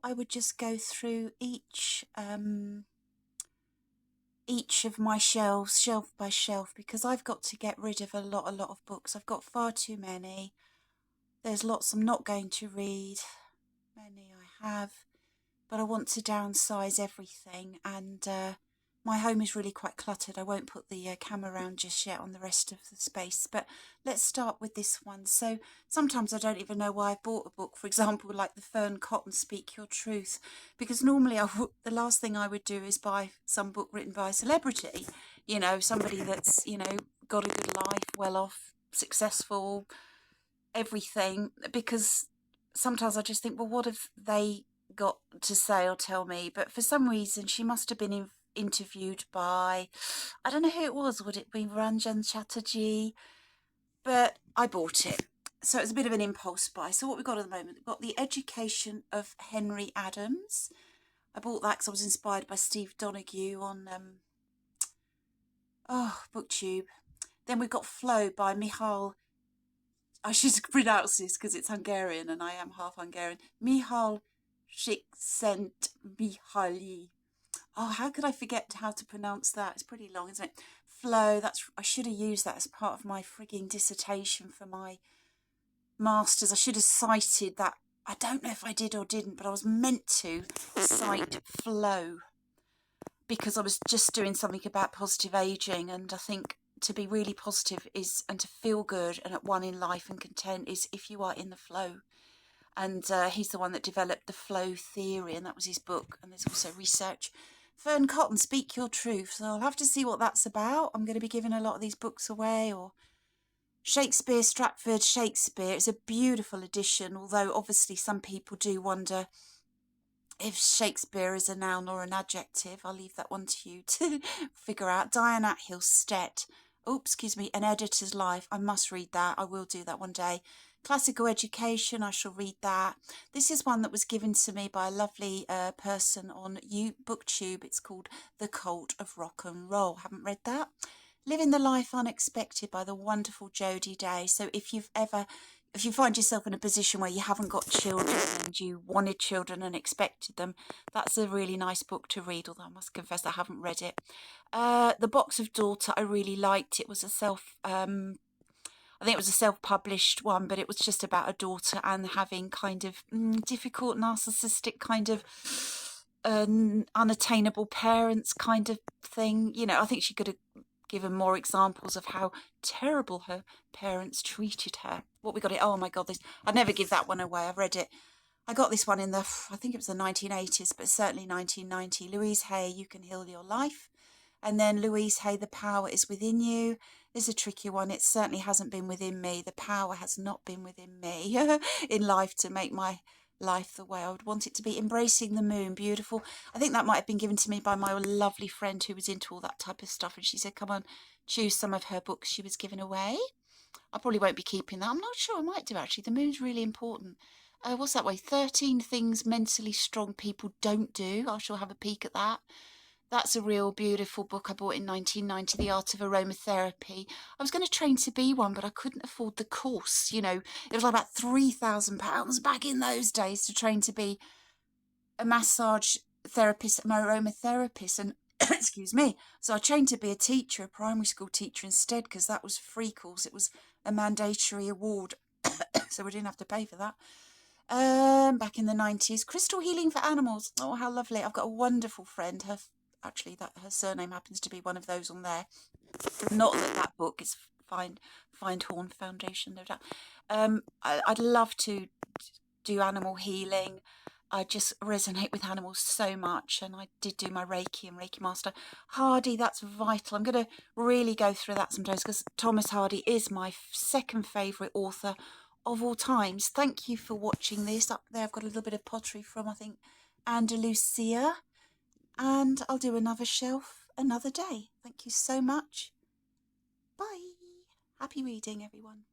I would just go through each of my shelves, shelf by shelf, because I've got to get rid of a lot of books. I've got far too many. There's lots I'm not going to read. Many I have. But I want to downsize everything, and my home is really quite cluttered. I won't put the camera around just yet on the rest of the space, but let's start with this one. So sometimes I don't even know why I've bought a book, for example, like the Fern Cotton Speak Your Truth, because normally the last thing I would do is buy some book written by a celebrity, you know, somebody that's, you know, got a good life, well off, successful, everything, because sometimes I just think, well, what have they got to say or tell me? But for some reason, she must have been interviewed by, I don't know who it was. Would it be Ranjan Chatterjee? But I bought it. So it's a bit of an impulse buy. So what we've got at the moment, we've got The Education of Henry Adams. I bought that because I was inspired by Steve Donoghue on BookTube. Then we've got Flow by Michal. I should pronounce this because it's Hungarian and I am half Hungarian. Michal Csikszentmihalyi. Oh, how could I forget how to pronounce that? It's pretty long, isn't it? Flow, I should have used that as part of my frigging dissertation for my master's. I should have cited that. I don't know if I did or didn't, but I was meant to cite Flow because I was just doing something about positive aging, and I think to be really positive is, and to feel good and at one in life and content is if you are in the flow. And he's the one that developed the flow theory, and that was his book. And there's also research. Fern Cotton, Speak Your Truth. So I'll have to see what that's about. I'm going to be giving a lot of these books away. Or Shakespeare, Stratford Shakespeare. It's a beautiful edition, although obviously some people do wonder if Shakespeare is a noun or an adjective. I'll leave that one to you to figure out. Diane Athill Stett. Oops, excuse me, An Editor's Life. I must read that. I will do that one day. Classical Education, I shall read that. This is one that was given to me by a lovely person on BookTube. It's called The Cult of Rock and Roll. Haven't read that. Living the Life Unexpected by the wonderful Jodie Day. So if you find yourself in a position where you haven't got children and you wanted children and expected them, that's a really nice book to read, although I must confess I haven't read it. The Box of Daughter, I really liked. It was I think it was a self-published one, but it was just about a daughter and having kind of difficult, narcissistic kind of unattainable parents kind of thing. You know, I think she could have given more examples of how terrible her parents treated her. What we got it? Oh my God, I'd never give that one away. I've read it. I got this one in I think it was the 1980s, but certainly 1990. Louise Hay, You Can Heal Your Life. And then Louise Hay, The Power Is Within You. This is a tricky one. It certainly hasn't been within me. The power has not been within me in life to make my life the way I would want it to be. Embracing the Moon, beautiful. I think that might have been given to me by my lovely friend who was into all that type of stuff. And she said, come on, choose some of her books she was giving away. I probably won't be keeping that. I'm not sure. I might do, actually. The moon's really important. What's that way? 13 things mentally strong people don't do. I shall have a peek at that. That's a real beautiful book I bought in 1990, The Art of Aromatherapy. I was going to train to be one, but I couldn't afford the course. You know, it was like about £3,000 back in those days to train to be a massage therapist, an aromatherapist. And excuse me. So I trained to be a teacher, a primary school teacher instead, because that was a free course. It was a mandatory award. So we didn't have to pay for that. Back in the 90s, Crystal Healing for Animals. Oh, how lovely. I've got a wonderful friend. Her surname happens to be one of those on there. Not that book is Findhorn Foundation, no doubt. I'd love to do animal healing. I just resonate with animals so much, and I did do my Reiki and Reiki Master. Hardy, that's vital. I'm going to really go through that sometimes because Thomas Hardy is my second favourite author of all times. Thank you for watching this. Up there I've got a little bit of pottery from, I think, Andalusia. And I'll do another shelf another day. Thank you so much. Bye. Happy reading, everyone.